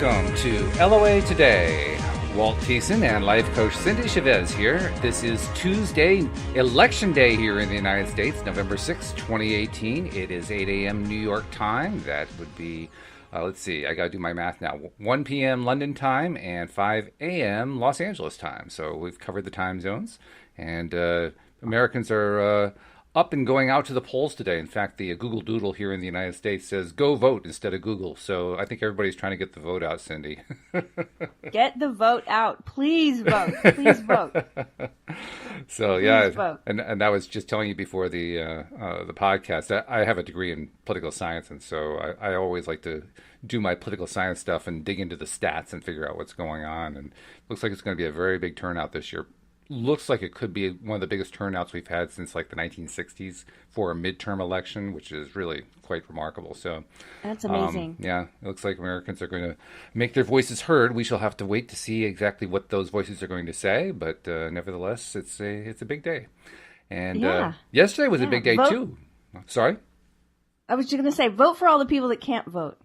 Welcome to LOA Today. Walt Thiessen and life coach Cindie Chavez here. This is Tuesday, Election Day here in the United States, November 6, 2018. It is 8 a.m. New York time. That would be, let's see, I got to do my math now. 1 p.m. London time and 5 a.m. Los Angeles time. So we've covered the time zones. And Americans are up and going out to the polls today. In fact, the Google Doodle here in the United States says go vote instead of Google. So I think everybody's trying to get the vote out, Cindie. Get the vote out. Please vote. Please vote. So Please yeah, vote. and I was just telling you before the podcast, I have a degree in political science, and so I always like to do my political science stuff and dig into the stats and figure out what's going on. And it looks like it's going to be a very big turnout this year. Looks like it could be one of the biggest turnouts we've had since like the 1960s for a midterm election, which is really quite remarkable. So that's amazing. Yeah, it looks like Americans are going to make their voices heard. We shall have to wait to see exactly what those voices are going to say, but nevertheless, it's a big day. And yesterday was a big day too. Sorry? I was just going to say, vote for all the people that can't vote.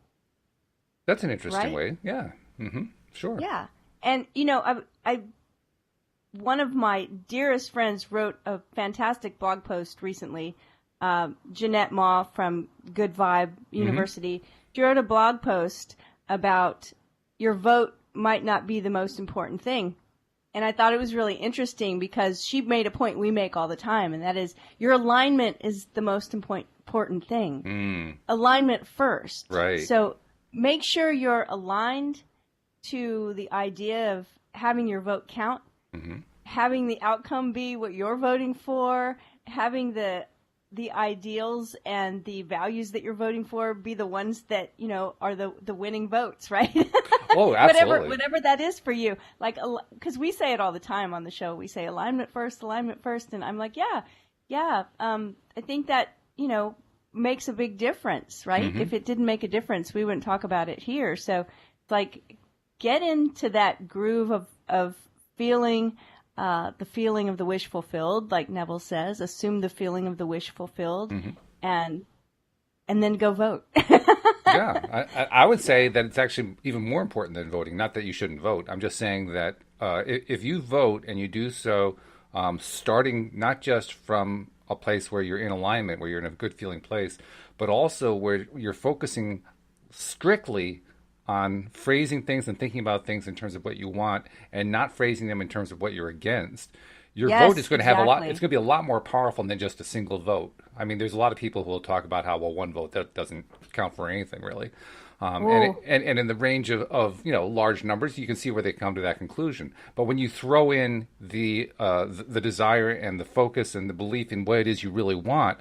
That's an interesting way. Yeah. Mm-hmm. Sure. Yeah. And, you know, I one of my dearest friends wrote a fantastic blog post recently. Jeanette Ma from Good Vibe University. She wrote a blog post about your vote might not be the most important thing. And I thought it was really interesting because she made a point we make all the time, and that is your alignment is the most important thing. Alignment first. Right. So make sure you're aligned to the idea of having your vote count. Having the outcome be what you're voting for, having the ideals and the values that you're voting for be the ones that, you know, are the winning votes, right? Oh, absolutely. whatever that is for you. Like, because we say it all the time on the show. We say alignment first. And I'm like, yeah. I think that, you know, makes a big difference, right? If it didn't make a difference, we wouldn't talk about it here. So it's like, get into that groove of feeling the feeling of the wish fulfilled, like Neville says. Assume the feeling of the wish fulfilled, and then go vote. Yeah, I would say that it's actually even more important than voting. Not that you shouldn't vote. I'm just saying that if you vote and you do so starting not just from a place where you're in alignment, where you're in a good feeling place, but also where you're focusing strictly on phrasing things and thinking about things in terms of what you want and not phrasing them in terms of what you're against, your vote is going to have a lot. It's going to be a lot more powerful than just a single vote. I mean, there's a lot of people who will talk about how, well, one vote that doesn't count for anything really. And in the range of you know, large numbers, you can see where they come to that conclusion. But when you throw in the desire and the focus and the belief in what it is you really want,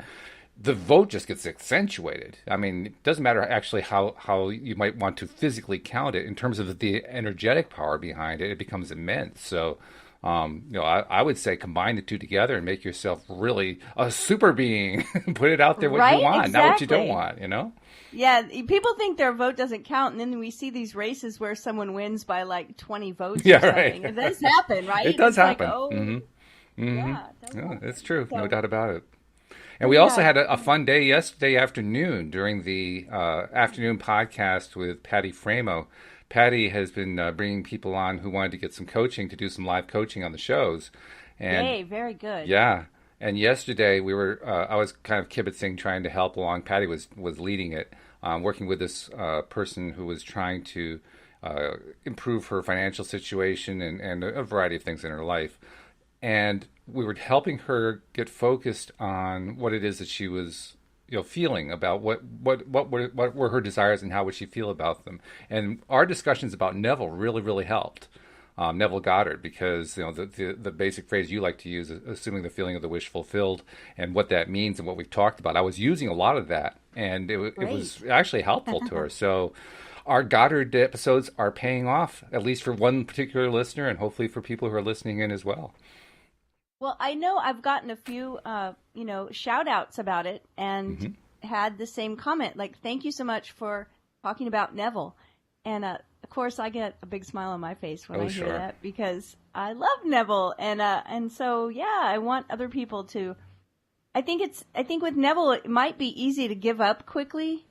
the vote just gets accentuated. I mean, it doesn't matter actually how you might want to physically count it. In terms of the energetic power behind it, it becomes immense. So, you know, I would say combine the two together and make yourself really a super being. Put it out there what you want, not what you don't want, you know? Yeah, people think their vote doesn't count, and then we see these races where someone wins by like 20 votes or something. Right. It does happen, right? It does happen. Like, yeah, it's true. So, no doubt about it. And we also had a fun day yesterday afternoon during the afternoon podcast with Patty Framo. Patty has been bringing people on who wanted to get some coaching, to do some live coaching on the shows. And, yay, very good. Yeah. And yesterday we were, I was kind of kibitzing, trying to help along. Patty was leading it, working with this person who was trying to improve her financial situation and a variety of things in her life. And we were helping her get focused on what it is that she was, you know, feeling about what were her desires and how would she feel about them. And our discussions about Neville really helped. Neville Goddard, because, you know, the basic phrase you like to use, assuming the feeling of the wish fulfilled, and what that means and what we've talked about. I was using a lot of that, and it was actually helpful to her. So our Goddard episodes are paying off, at least for one particular listener, and hopefully for people who are listening in as well. Well, I know I've gotten a few, you know, shout outs about it and had the same comment, like, thank you so much for talking about Neville. And, of course, I get a big smile on my face when I hear that, because I love Neville. And so, yeah, I want other people to, I think with Neville, it might be easy to give up quickly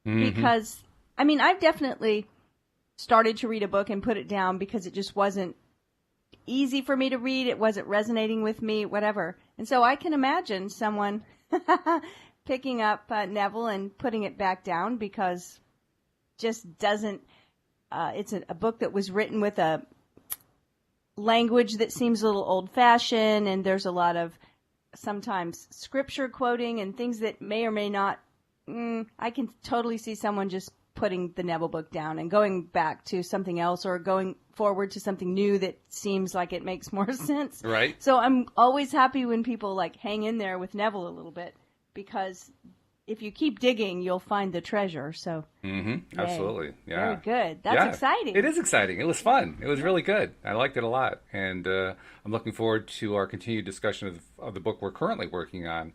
because, I mean, I've definitely started to read a book and put it down because it just wasn't easy for me to read. It wasn't resonating with me, whatever. And so I can imagine someone picking up Neville and putting it back down because just doesn't, it's a book that was written with a language that seems a little old-fashioned, and there's a lot of sometimes scripture quoting and things that may or may not, I can totally see someone just putting the Neville book down and going back to something else or going forward to something new that seems like it makes more sense. Right. So I'm always happy when people like hang in there with Neville a little bit, because if you keep digging, you'll find the treasure. So absolutely. Yeah. Very good. That's exciting. It is exciting. It was fun. It was really good. I liked it a lot. And I'm looking forward to our continued discussion of the book we're currently working on.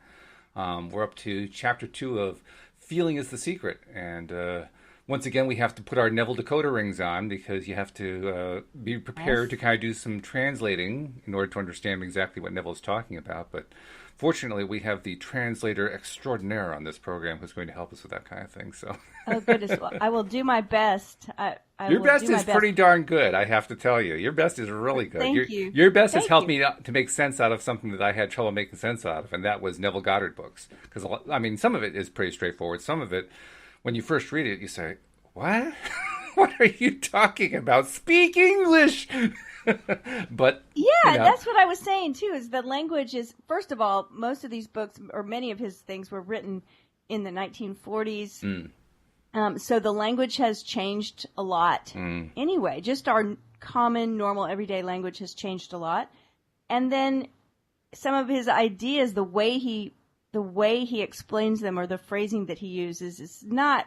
We're up to chapter 2 of Feeling is the Secret. And once again, we have to put our Neville decoder rings on because you have to be prepared to kind of do some translating in order to understand exactly what Neville's talking about. But fortunately, we have the translator extraordinaire on this program who's going to help us with that kind of thing. So, oh goodness, well, I will do my best. Your best is pretty darn good, I have to tell you. Your best is really good. Thank you. Your best has helped me to make sense out of something that I had trouble making sense out of, and that was Neville Goddard books. Because I mean, some of it is pretty straightforward. Some of it, when you first read it, you say, "What? What are you talking about? Speak English!" But that's what I was saying too. Is the language is, first of all, most of these books or many of his things were written in the 1940s. So the language has changed a lot. Anyway, just our common, normal, everyday language has changed a lot. And then some of his ideas, the way he explains them, or the phrasing that he uses, is not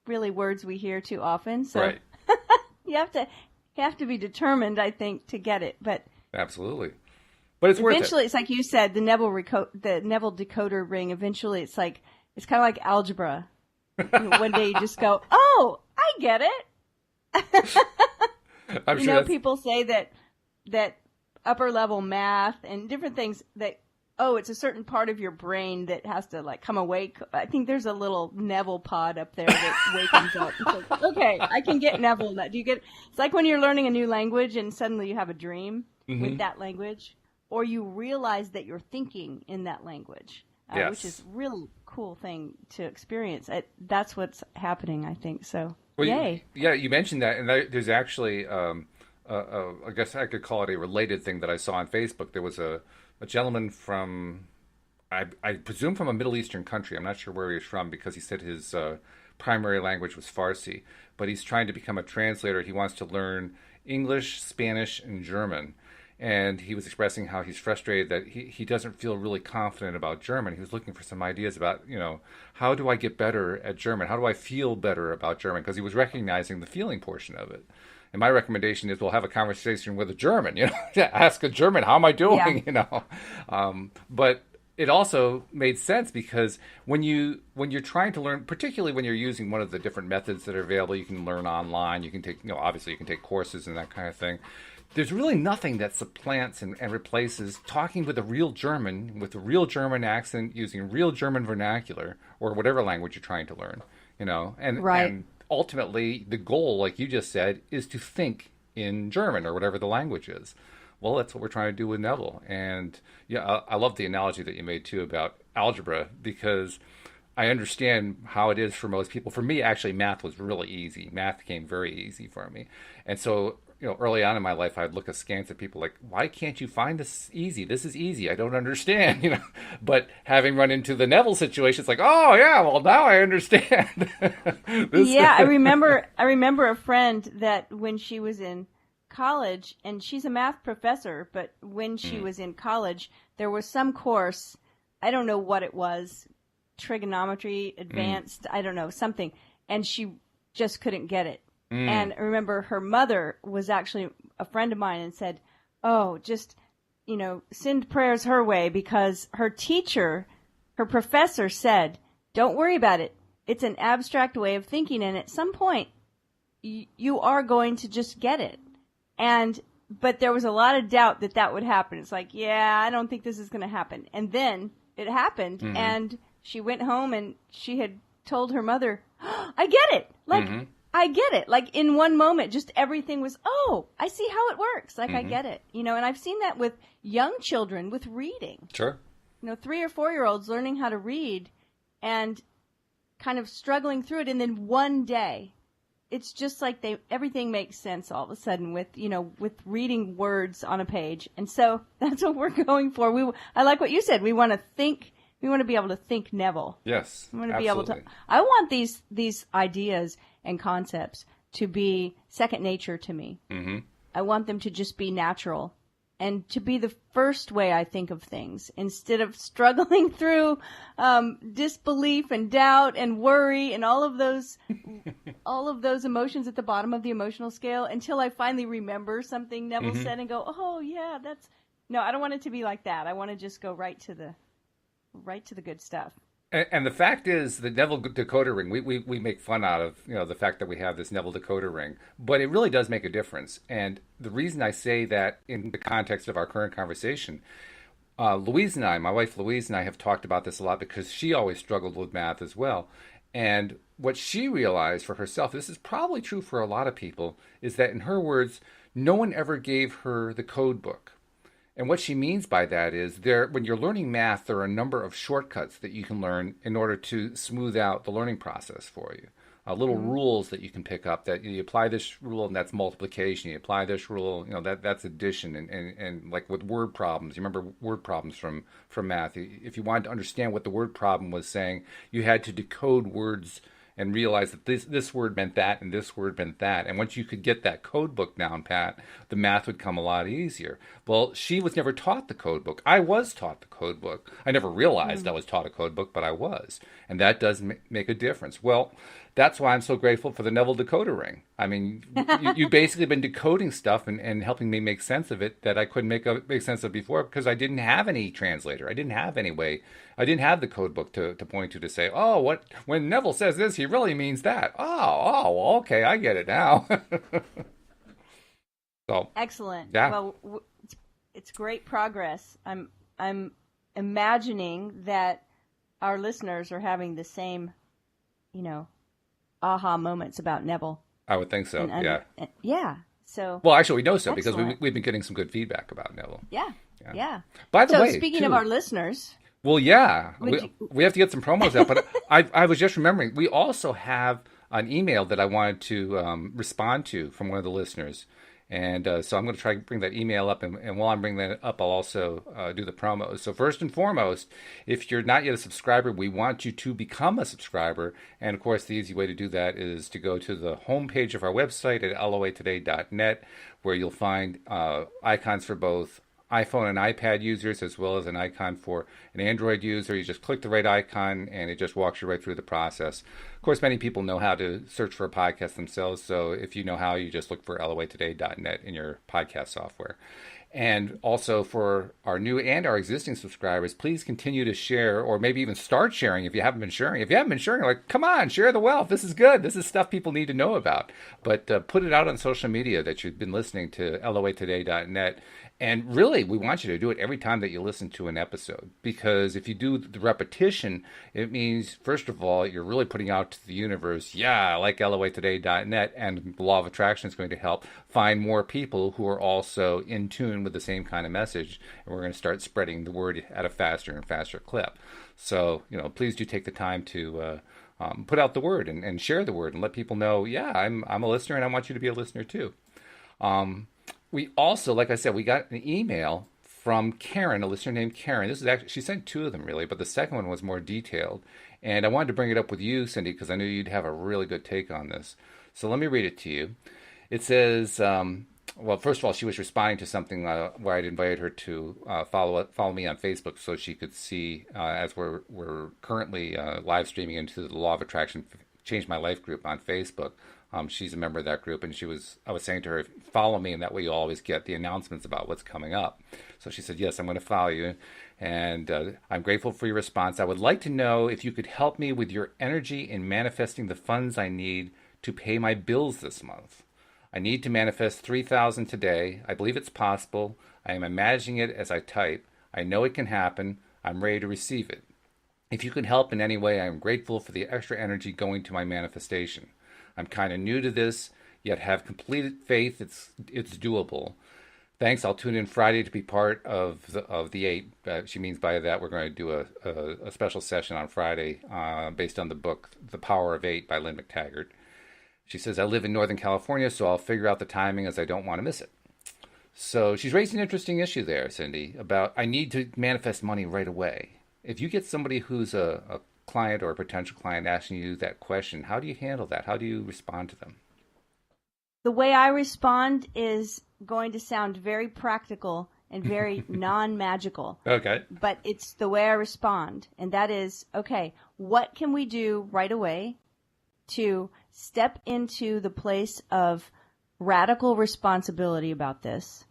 really words we hear too often. So right. you have to be determined, I think, to get it. But absolutely. But it's worth it. Eventually, it's like you said, the Neville decoder ring. Eventually, it's kind of like algebra. One day you just go, "Oh, I get it." I'm sure people say that upper level math and different things that, it's a certain part of your brain that has to like come awake. I think there's a little Neville pod up there that wakens up. It's like, okay, I can get Neville. Do you get? It's like when you're learning a new language and suddenly you have a dream with that language, or you realize that you're thinking in that language, which is a really cool thing to experience. That's what's happening, I think. So, yay! You mentioned that, and there's actually, I guess I could call it a related thing that I saw on Facebook. There was a gentleman from, I presume from a Middle Eastern country. I'm not sure where he was from because he said his primary language was Farsi, but he's trying to become a translator. He wants to learn English, Spanish, and German. And he was expressing how he's frustrated that he doesn't feel really confident about German. He was looking for some ideas about, how do I get better at German? How do I feel better about German? Because he was recognizing the feeling portion of it. And my recommendation is we'll have a conversation with a German, ask a German, how am I doing, But it also made sense because when you're trying to learn, particularly when you're using one of the different methods that are available, you can learn online, you can take, obviously you can take courses and that kind of thing. There's really nothing that supplants and replaces talking with a real German, with a real German accent, using real German vernacular, or whatever language you're trying to learn, And ultimately, the goal, like you just said, is to think in German or whatever the language is. Well, that's what we're trying to do with Neville. And I love the analogy that you made, too, about algebra, because I understand how it is for most people. For me, actually, math was really easy. Math came very easy for me. And so, early on in my life, I'd look askance at people like, why can't you find this easy? This is easy. I don't understand, But having run into the Neville situation, it's like, oh, yeah, well, now I understand. I remember a friend that when she was in college, and she's a math professor, but when she was in college, there was some course, I don't know what it was, trigonometry, advanced, I don't know, something, and she just couldn't get it. And I remember her mother was actually a friend of mine and said, oh, just, send prayers her way, because her professor said, don't worry about it. It's an abstract way of thinking, and at some point you are going to just get it. But there was a lot of doubt that would happen. It's like, yeah, I don't think this is going to happen. And then it happened, and she went home and she had told her mother, I get it. Like, I get it. Like in one moment, just everything was, oh, I see how it works. Like I get it, and I've seen that with young children with reading. Sure. 3 or 4-year-olds learning how to read and kind of struggling through it. And then one day, it's just like everything makes sense all of a sudden with reading words on a page. And so that's what we're going for. I like what you said. We want to think. We want to be able to think Neville. Yes, I want to absolutely. be able to. I want these ideas and concepts to be second nature to me. Mm-hmm. I want them to just be natural and to be the first way I think of things instead of struggling through disbelief and doubt and worry and all of those emotions at the bottom of the emotional scale until I finally remember something Neville said and go, oh yeah, no, I don't want it to be like that. I want to just go right to the good stuff. And the fact is, the Neville decoder ring, we make fun out of, the fact that we have this Neville decoder ring, but it really does make a difference. And the reason I say that in the context of our current conversation, Louise and I, my wife Louise and I have talked about this a lot because she always struggled with math as well. And what she realized for herself, this is probably true for a lot of people, is that in her words, no one ever gave her the code book. And what she means by that is when you're learning math, there are a number of shortcuts that you can learn in order to smooth out the learning process for you. Little rules that you can pick up that you apply this rule and that's multiplication. You apply this rule, that's addition. And like with word problems, you remember word problems from math. If you wanted to understand what the word problem was saying, you had to decode words and realize that this word meant that and this word meant that. And once you could get that code book down pat, the math would come a lot easier. Well, she was never taught the code book. I was taught the code book. I never realized I was taught a code book, but I was. And that does make a difference. Well, that's why I'm so grateful for the Neville decoder ring. I mean, you've basically been decoding stuff and helping me make sense of it that I couldn't make sense of before because I didn't have any translator. I didn't have any way. I didn't have the code book to point to say, oh, when Neville says this, he really means that. Oh, okay, I get it now. So excellent. Yeah. Well, it's great progress. I'm imagining that our listeners are having the same, aha moments about Neville. I would think so. Yeah. So. Well, actually, we know so excellent. because we've been getting some good feedback about Neville. Yeah. By the way, speaking of our listeners. Well, yeah, we have to get some promos out. But I was just remembering, we also have an email that I wanted to respond to from one of the listeners. And so I'm going to try to bring that email up. And while I'm bringing that up, I'll also do the promos. So first and foremost, if you're not yet a subscriber, we want you to become a subscriber. And, of course, the easy way to do that is to go to the homepage of our website at loatoday.net, where you'll find icons for both iPhone and iPad users, as well as an icon for an Android user. You just click the right icon, and it just walks you right through the process. Of course, many people know how to search for a podcast themselves, so if you know how, you just look for loatoday.net in your podcast software. And also for our new and our existing subscribers, please continue to share, or maybe even start sharing if you haven't been sharing. If you haven't been sharing, like, come on, share the wealth. This is good. This is stuff people need to know about. But put it out on social media that you've been listening to loatoday.net. And really, we want you to do it every time that you listen to an episode, because if you do the repetition, it means, first of all, you're really putting out to the universe, I like loatoday.net, and the law of attraction is going to help find more people who are also in tune with the same kind of message, and we're going to start spreading the word at a faster and faster clip. So, please do take the time to put out the word and share the word and let people know, I'm a listener and I want you to be a listener too. We also, like I said, we got an email from Karen, a listener named Karen. This is actually, she sent two of them really, but the second one was more detailed. And I wanted to bring it up with you, Cindie, because I knew you'd have a really good take on this. So let me read it to you. It says, well, first of all, she was responding to something where I'd invited her to follow me on Facebook so she could see, as we're currently live streaming into the Law of Attraction Change My Life group on Facebook. She's a member of that group, and I was saying to her, follow me, and that way you'll always get the announcements about what's coming up. So she said, yes, I'm going to follow you, and I'm grateful for your response. I would like to know if you could help me with your energy in manifesting the funds I need to pay my bills this month. I need to manifest $3,000 today. I believe it's possible. I am imagining it as I type. I know it can happen. I'm ready to receive it. If you could help in any way, I am grateful for the extra energy going to my manifestation. I'm kind of new to this, yet have complete faith it's doable. Thanks. I'll tune in Friday to be part of the 8. She means by that we're going to do a special session on Friday based on the book The Power of 8 by Lynn McTaggart. She says, I live in Northern California, so I'll figure out the timing as I don't want to miss it. So she's raised an interesting issue there, Cindy, about I need to manifest money right away. If you get somebody who's a client or a potential client asking you that question, how do you handle that? How do you respond to them? The way I respond is going to sound very practical and very non-magical. Okay. But it's the way I respond. And that is, okay, what can we do right away to step into the place of radical responsibility about this?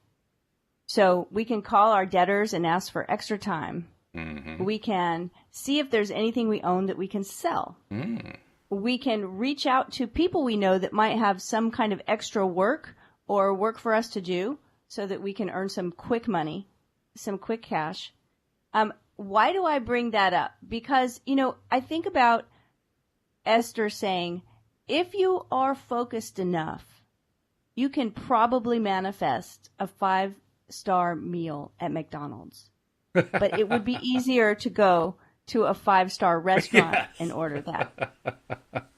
So we can call our debtors and ask for extra time. Mm-hmm. We can see if there's anything we own that we can sell. Mm. We can reach out to people we know that might have some kind of extra work or work for us to do so that we can earn some quick money, some quick cash. Why do I bring that up? Because, I think about Esther saying, if you are focused enough, you can probably manifest a 5-star meal at McDonald's. But it would be easier to go to a 5-star restaurant and order that.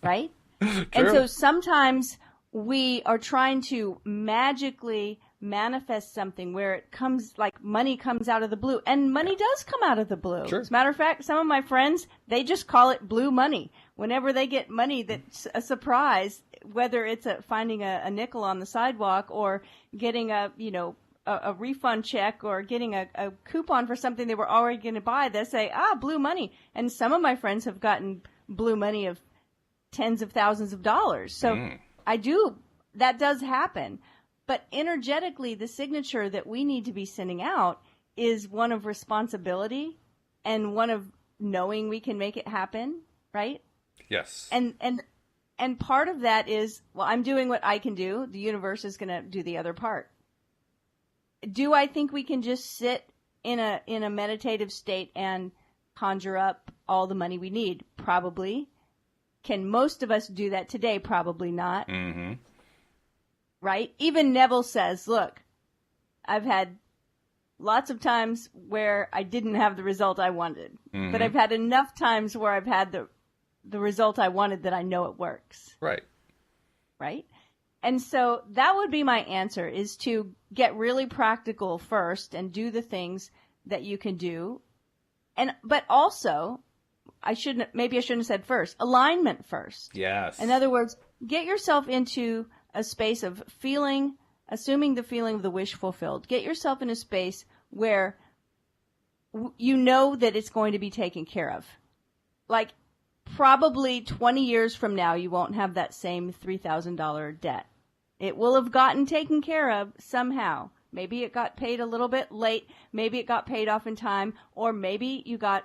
Right? True. And so sometimes we are trying to magically manifest something where it comes like money comes out of the blue. And money does come out of the blue. Sure. As a matter of fact, some of my friends, they just call it blue money. Whenever they get money that's a surprise, whether it's finding a nickel on the sidewalk or getting a refund check or getting a coupon for something they were already going to buy, they say, blue money. And some of my friends have gotten blue money of tens of thousands of dollars. So that does happen. But energetically, the signature that we need to be sending out is one of responsibility and one of knowing we can make it happen, right? Yes. And part of that is, well, I'm doing what I can do. The universe is going to do the other part. Do I think we can just sit in a meditative state and conjure up all the money we need? Probably. Can most of us do that today? Probably not. Mm-hmm. Right? Even Neville says, look, I've had lots of times where I didn't have the result I wanted. Mm-hmm. But I've had enough times where I've had the result I wanted that I know it works. Right. Right? And so that would be my answer, is to get really practical first and do the things that you can do. But also, I shouldn't have said first, alignment first. Yes. In other words, get yourself into a space of assuming the feeling of the wish fulfilled. Get yourself in a space where you know that it's going to be taken care of. Like, probably 20 years from now, you won't have that same $3,000 debt. It will have gotten taken care of somehow. Maybe it got paid a little bit late. Maybe it got paid off in time. Or maybe you got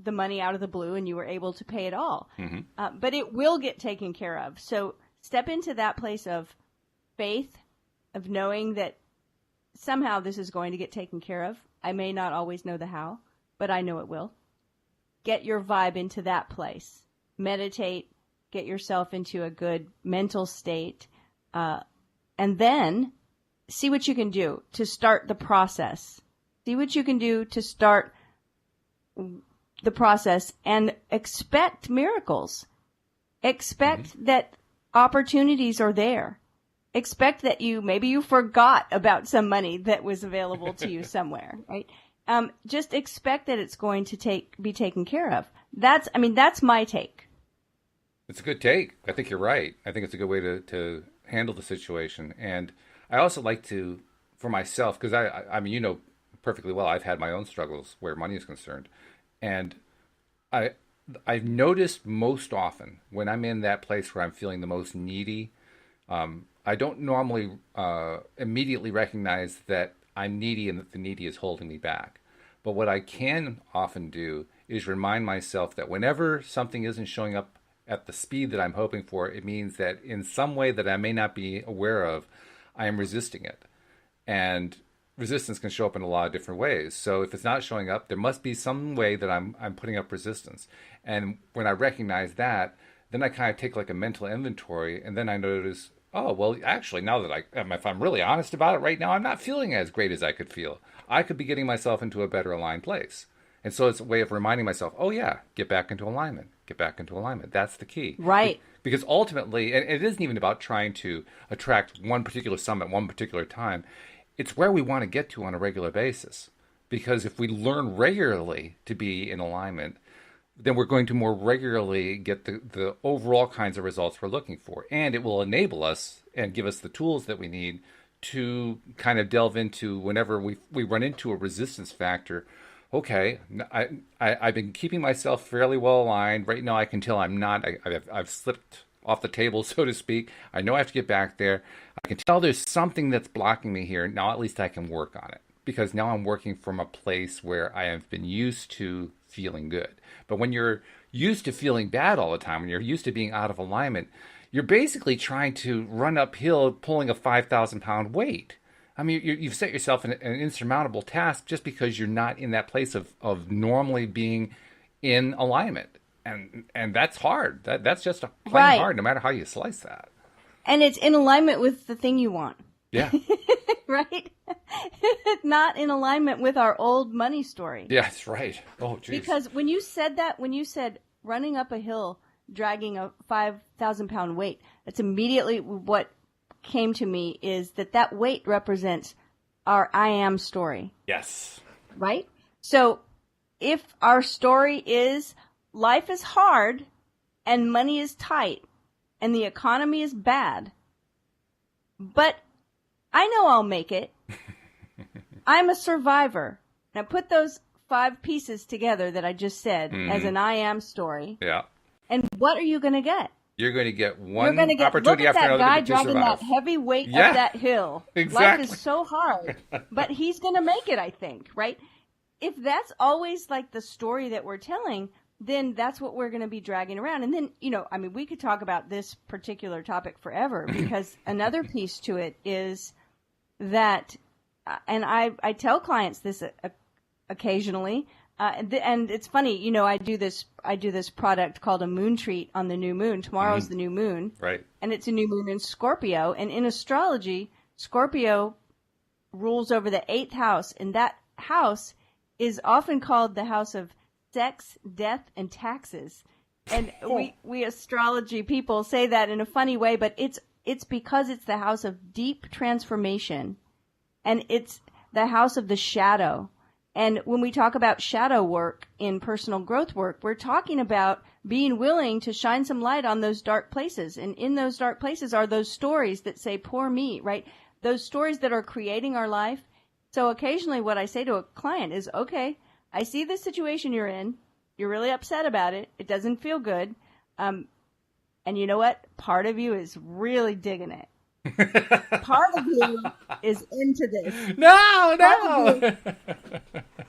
the money out of the blue and you were able to pay it all. Mm-hmm. But it will get taken care of. So step into that place of faith, of knowing that somehow this is going to get taken care of. I may not always know the how, but I know it will. Get your vibe into that place. Meditate. Get yourself into a good mental state. And then see what you can do to start the process. See what you can do to start the process and expect miracles. Expect that opportunities are there. Expect that maybe you forgot about some money that was available to you somewhere, right? Just expect that it's going to be taken care of. That's my take. It's a good take. I think you're right. I think it's a good way to handle the situation. And I also like to, for myself, because I mean, you know perfectly well, I've had my own struggles where money is concerned. And I've noticed most often when I'm in that place where I'm feeling the most needy, I don't normally immediately recognize that I'm needy and that the needy is holding me back. But what I can often do is remind myself that whenever something isn't showing up at the speed that I'm hoping for, it means that in some way that I may not be aware of, I am resisting it. And resistance can show up in a lot of different ways. So if it's not showing up, there must be some way that I'm putting up resistance. And when I recognize that, then I kind of take like a mental inventory, and then I notice, oh, well, actually, now that if I'm really honest about it right now, I'm not feeling as great as I could feel. I could be getting myself into a better aligned place. And so it's a way of reminding myself, oh, yeah, get back into alignment. Get back into alignment. That's the key. Right. Because ultimately, and it isn't even about trying to attract one particular summit, one particular time. It's where we want to get to on a regular basis. Because if we learn regularly to be in alignment, then we're going to more regularly get the overall kinds of results we're looking for. And it will enable us and give us the tools that we need to kind of delve into whenever we run into a resistance factor. Okay, I've been keeping myself fairly well aligned. Right now I can tell I'm not. I've slipped off the table, so to speak. I know I have to get back there. I can tell there's something that's blocking me here. Now at least I can work on it. Because now I'm working from a place where I have been used to feeling good. But when you're used to feeling bad all the time, when you're used to being out of alignment, you're basically trying to run uphill pulling a 5,000-pound weight. I mean, you've set yourself an insurmountable task just because you're not in that place of normally being in alignment. And that's hard. That's just plain hard, no matter how you slice that. And it's in alignment with the thing you want. Yeah. Right? Not in alignment with our old money story. Yeah, that's right. Oh, geez. Because when you said running up a hill, dragging a 5,000-pound weight, that's immediately what came to me is that weight represents our I am story. Yes. Right? So if our story is life is hard and money is tight and the economy is bad, but I know I'll make it. I'm a survivor. Now put those 5 pieces together that I just said as an I am story. Yeah. And what are you going to get? You're going to get one opportunity after look at that another guy to dragging survive. that heavy weight Yeah. up that hill. Exactly. Life is so hard, but he's going to make it, I think, right? If that's always like the story that we're telling, then that's what we're going to be dragging around. And then, we could talk about this particular topic forever because another piece to it is that, and I tell clients this occasionally, and it's funny, I do this product called a moon treat on the new moon. Tomorrow's the new moon. Right. And it's a new moon in Scorpio. And in astrology, Scorpio rules over the 8th house. And that house is often called the house of sex, death, and taxes. And we astrology people say that in a funny way, but it's because it's the house of deep transformation. And it's the house of the shadow. And when we talk about shadow work in personal growth work, we're talking about being willing to shine some light on those dark places. And in those dark places are those stories that say, poor me, right? Those stories that are creating our life. So occasionally what I say to a client is, okay, I see the situation you're in. You're really upset about it. It doesn't feel good. And you know what? Part of you is really digging it. Part of you is into this. No.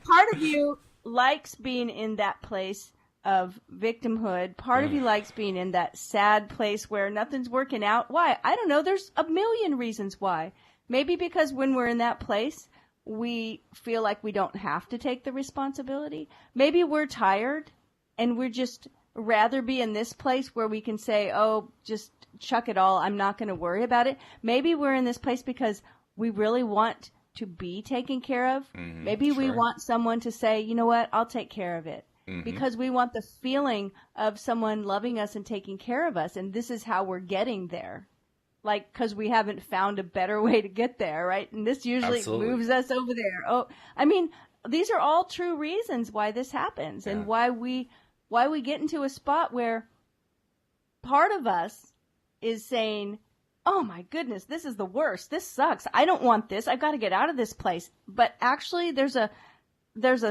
Part of you likes being in that place of victimhood. Part of you likes being in that sad place where nothing's working out. Why? I don't know. There's a million reasons why. Maybe because when we're in that place, we feel like we don't have to take the responsibility. Maybe we're tired and we're just rather be in this place where we can say, oh, just chuck it all. I'm not going to worry about it. Maybe we're in this place because we really want to be taken care of. Maybe we want someone to say, you know what, I'll take care of it. Because we want the feeling of someone loving us and taking care of us. And this is how we're getting there. Like, because we haven't found a better way to get there, right? And this usually moves us over there. Oh, I mean, these are all true reasons why this happens and why we get into a spot where part of us is saying, oh my goodness, this is the worst. This sucks. I don't want this. I've got to get out of this place. But actually there's a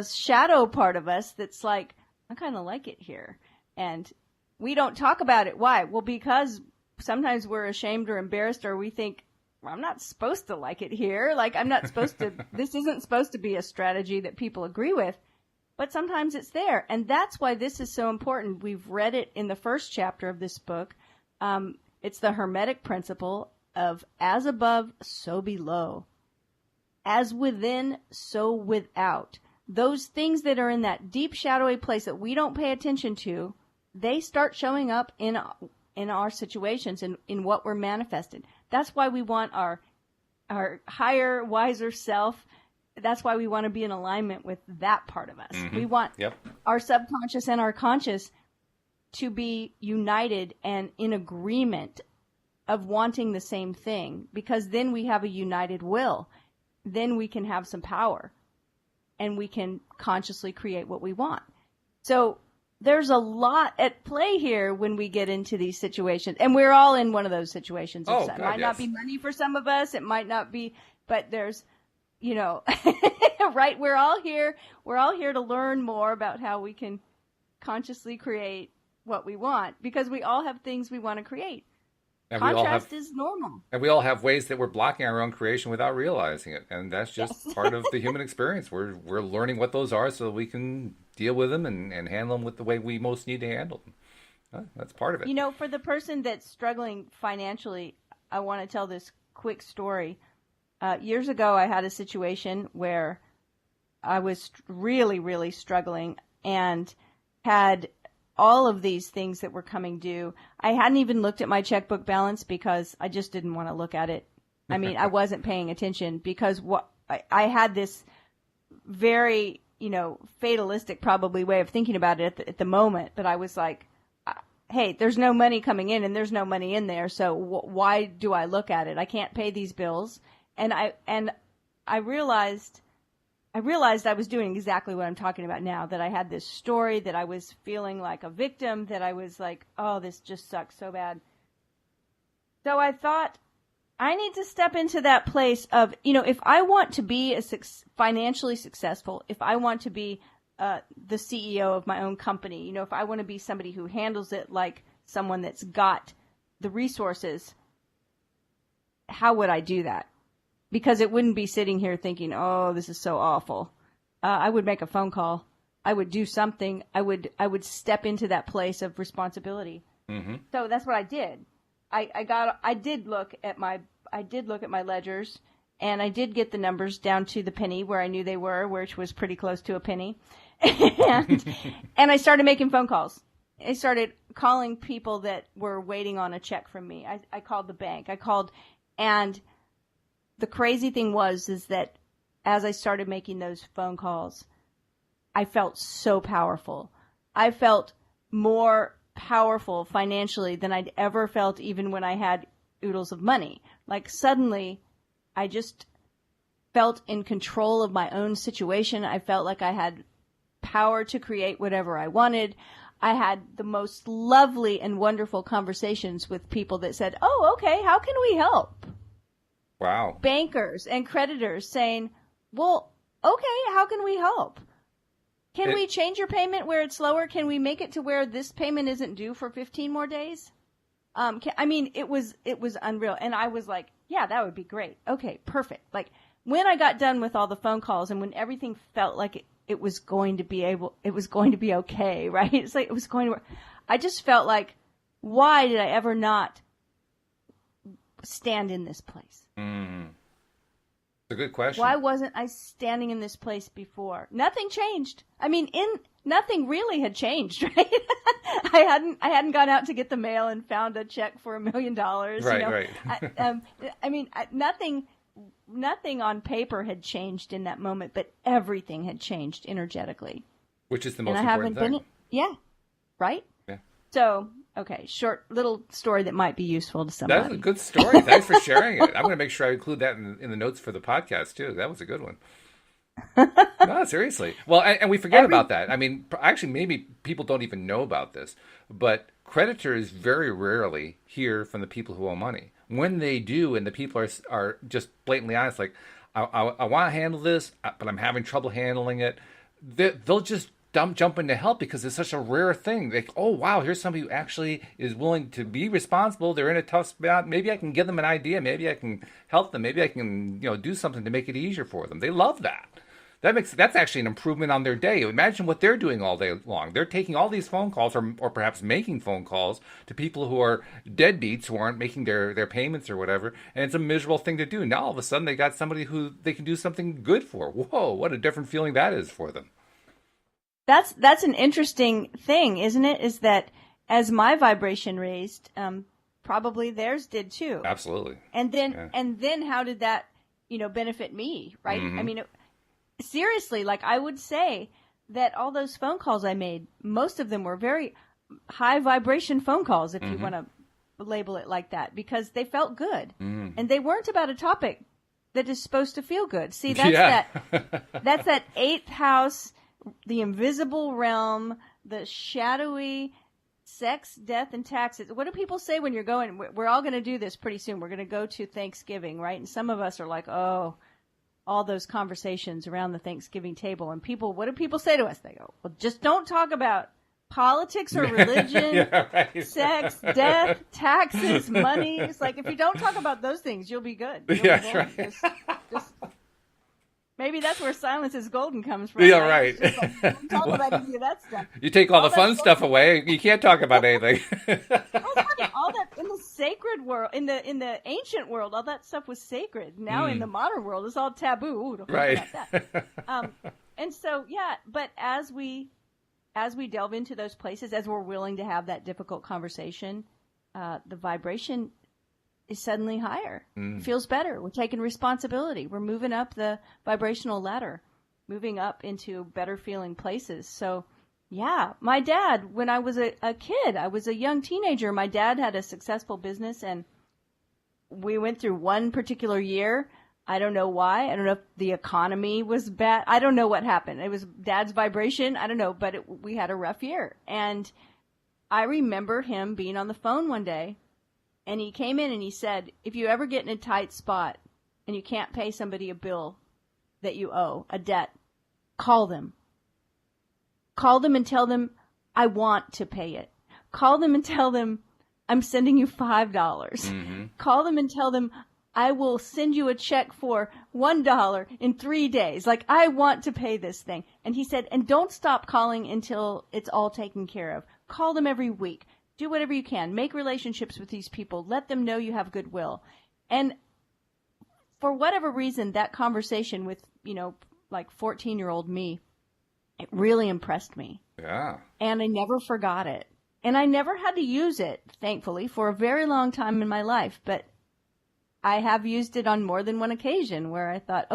shadow part of us that's like, I kind of like it here. And we don't talk about it. Why? Well, because sometimes we're ashamed or embarrassed, or we think, well, I'm not supposed to like it here. Like, I'm not supposed to, this isn't supposed to be a strategy that people agree with. But sometimes it's there. And that's why this is so important. We've read it in the first chapter of this book. It's the Hermetic principle of as above, so below. As within, so without. Those things that are in that deep, shadowy place that we don't pay attention to, they start showing up in our situations and in what we're manifesting. That's why we want our higher, wiser self. That's why we want to be in alignment with that part of us. Mm-hmm. We want Yep. our subconscious and our conscious to be united and in agreement of wanting the same thing, because then we have a united will. Then we can have some power and we can consciously create what we want. So there's a lot at play here when we get into these situations, and we're all in one of those situations. Oh, It God, might yes. not be money for some of us. It might not be, but there's, right? We're all here to learn more about how we can consciously create what we want, because we all have things we want to create. And Contrast is normal. And we all have ways that we're blocking our own creation without realizing it. And that's just part of the human experience. We're learning what those are so that we can deal with them and handle them with the way we most need to handle them. That's part of it. For the person that's struggling financially, I want to tell this quick story. Years ago, I had a situation where I was really, really struggling and had all of these things that were coming due. I hadn't even looked at my checkbook balance because I just didn't want to look at it. I mean, I wasn't paying attention because I had this very, fatalistic probably way of thinking about it at the moment. But I was like, hey, there's no money coming in and there's no money in there. So why do I look at it? I can't pay these bills. And I realized I was doing exactly what I'm talking about now, that I had this story, that I was feeling like a victim, that I was like, oh, this just sucks so bad. So I thought, I need to step into that place of, if I want to be financially successful, if I want to be the CEO of my own company, if I want to be somebody who handles it like someone that's got the resources, how would I do that? Because it wouldn't be sitting here thinking, oh, this is so awful. I would make a phone call. I would do something. I would step into that place of responsibility. Mm-hmm. So that's what I did. I did look at my ledgers, and I did get the numbers down to the penny where I knew they were, which was pretty close to a penny. and I started making phone calls. I started calling people that were waiting on a check from me. I called the bank. And the crazy thing is that as I started making those phone calls, I felt so powerful. I felt more powerful financially than I'd ever felt even when I had oodles of money. Like suddenly I just felt in control of my own situation. I felt like I had power to create whatever I wanted. I had the most lovely and wonderful conversations with people that said, oh, okay, how can we help? Wow. Bankers and creditors saying, well, okay, how can we help? Can we change your payment where it's lower? Can we make it to where this payment isn't due for 15 more days? It was unreal. And I was like, yeah, that would be great. Okay, perfect. Like when I got done with all the phone calls and when everything felt like it was going to be okay, right? It's like it was going to work. I just felt like, why did I ever not stand in this place? It's a good question. Why wasn't I standing in this place before? Nothing changed. Nothing really had changed, right? I hadn't gone out to get the mail and found a check for $1 million. Right. Nothing on paper had changed in that moment, but everything had changed energetically. Which is the most important thing. Yeah. Right? Yeah. So, okay, short little story that might be useful to somebody. That's a good story. Thanks for sharing it. I'm going to make sure I include that in the notes for the podcast, too. That was a good one. No, seriously. Well, and we forget about that. Actually, maybe people don't even know about this, but creditors very rarely hear from the people who owe money. When they do, and the people are just blatantly honest, like, I want to handle this, but I'm having trouble handling it, they'll just jump in to help because it's such a rare thing. Like, oh, wow, here's somebody who actually is willing to be responsible. They're in a tough spot. Maybe I can give them an idea. Maybe I can help them. Maybe I can, do something to make it easier for them. They love that. That's actually an improvement on their day. Imagine what they're doing all day long. They're taking all these phone calls or perhaps making phone calls to people who are deadbeats who aren't making their payments or whatever. And it's a miserable thing to do. Now all of a sudden they got somebody who they can do something good for. Whoa, what a different feeling that is for them. That's an interesting thing, isn't it? Is that as my vibration raised, probably theirs did too. Absolutely. And then how did that, benefit me, right? Mm-hmm. I mean, seriously, like I would say that all those phone calls I made, most of them were very high vibration phone calls, if you want to label it like that, because they felt good. And they weren't about a topic that is supposed to feel good. See, that's that's that eighth house, the invisible realm, the shadowy sex, death, and taxes. What do people say when you're going? We're all going to do this pretty soon. We're going to go to Thanksgiving, right? And some of us are like, oh, all those conversations around the Thanksgiving table. And people, what do people say to us? They go, well, just don't talk about politics or religion, sex, death, taxes, money. It's like, if you don't talk about those things, you'll be good. That's right. Just, maybe that's where silence is golden comes from. Yeah, right. Like, don't talk about any of that stuff. You take all the fun stuff away, you can't talk about anything. All that in the sacred world, in the ancient world, all that stuff was sacred. Now in the modern world, it's all taboo. Ooh, don't talk about that. And so, but as we delve into those places, as we're willing to have that difficult conversation, the vibration is suddenly higher. It feels better. We're taking responsibility. We're moving up the vibrational ladder, moving up into better feeling places. So, my dad, when I was a kid, I was a young teenager, my dad had a successful business, and we went through one particular year. I don't know why. I don't know if the economy was bad. I don't know what happened. It was Dad's vibration. I don't know, but we had a rough year. And I remember him being on the phone one day, and he came in and he said, if you ever get in a tight spot and you can't pay somebody a bill that you owe, a debt, call them. Call them and tell them, I want to pay it. Call them and tell them, I'm sending you $5. Call them and tell them, I will send you a check for $1 in 3 days. Like, I want to pay this thing. And he said, and don't stop calling until it's all taken care of. Call them every week. Do whatever you can. Make relationships with these people. Let them know you have goodwill. And for whatever reason, that conversation with, like 14-year-old me, it really impressed me. Yeah. And I never forgot it. And I never had to use it, thankfully, for a very long time in my life. But I have used it on more than one occasion where I thought,